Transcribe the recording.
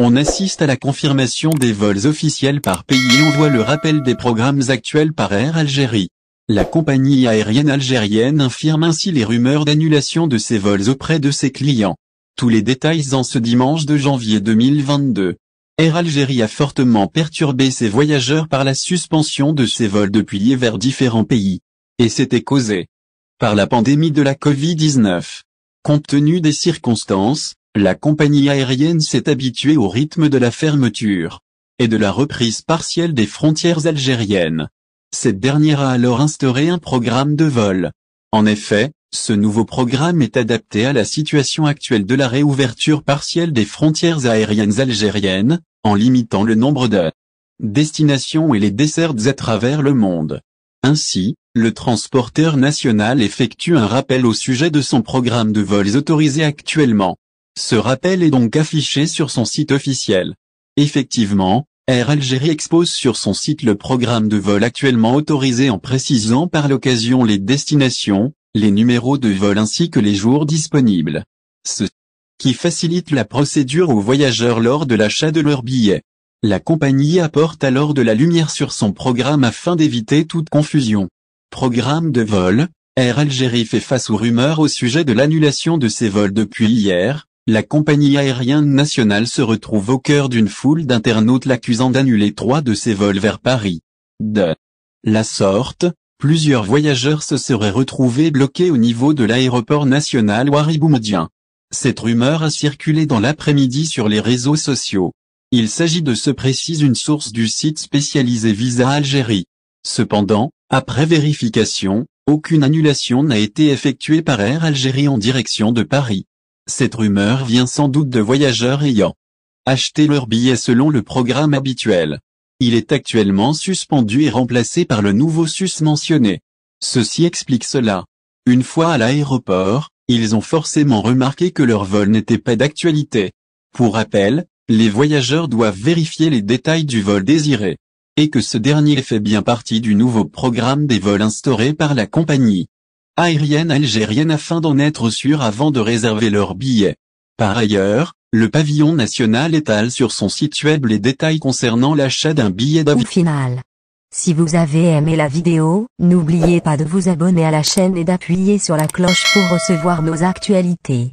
On assiste à la confirmation des vols officiels par pays et on voit le rappel des programmes actuels par Air Algérie. La compagnie aérienne algérienne infirme ainsi les rumeurs d'annulation de ses vols auprès de ses clients. Tous les détails en ce dimanche de janvier 2022. Air Algérie a fortement perturbé ses voyageurs par la suspension de ses vols depuis et vers différents pays. Et c'était causé par la pandémie de la Covid-19. Compte tenu des circonstances, la compagnie aérienne s'est habituée au rythme de la fermeture et de la reprise partielle des frontières algériennes. Cette dernière a alors instauré un programme de vol. En effet, ce nouveau programme est adapté à la situation actuelle de la réouverture partielle des frontières aériennes algériennes, en limitant le nombre de destinations et les dessertes à travers le monde. Ainsi, le transporteur national effectue un rappel au sujet de son programme de vols autorisés actuellement. Ce rappel est donc affiché sur son site officiel. Effectivement, Air Algérie expose sur son site le programme de vol actuellement autorisé en précisant par l'occasion les destinations, les numéros de vol ainsi que les jours disponibles. Ce qui facilite la procédure aux voyageurs lors de l'achat de leurs billets. La compagnie apporte alors de la lumière sur son programme afin d'éviter toute confusion. Programme de vol, Air Algérie fait face aux rumeurs au sujet de l'annulation de ses vols depuis hier. La compagnie aérienne nationale se retrouve au cœur d'une foule d'internautes l'accusant d'annuler 3 de ses vols vers Paris. De la sorte, plusieurs voyageurs se seraient retrouvés bloqués au niveau de l'aéroport national Ouari Boumediene. Cette rumeur a circulé dans l'après-midi sur les réseaux sociaux. Il s'agit de se précise une source du site spécialisé Visa Algérie. Cependant, après vérification, aucune annulation n'a été effectuée par Air Algérie en direction de Paris. Cette rumeur vient sans doute de voyageurs ayant acheté leur billet selon le programme habituel. Il est actuellement suspendu et remplacé par le nouveau susmentionné. Ceci explique cela. Une fois à l'aéroport, ils ont forcément remarqué que leur vol n'était pas d'actualité. Pour rappel, les voyageurs doivent vérifier les détails du vol désiré, et que ce dernier fait bien partie du nouveau programme des vols instauré par la compagnie aérienne algérienne afin d'en être sûr avant de réserver leur billet. Par ailleurs, le pavillon national étale sur son site web les détails concernant l'achat d'un billet d'avion. Au final, si vous avez aimé la vidéo, n'oubliez pas de vous abonner à la chaîne et d'appuyer sur la cloche pour recevoir nos actualités.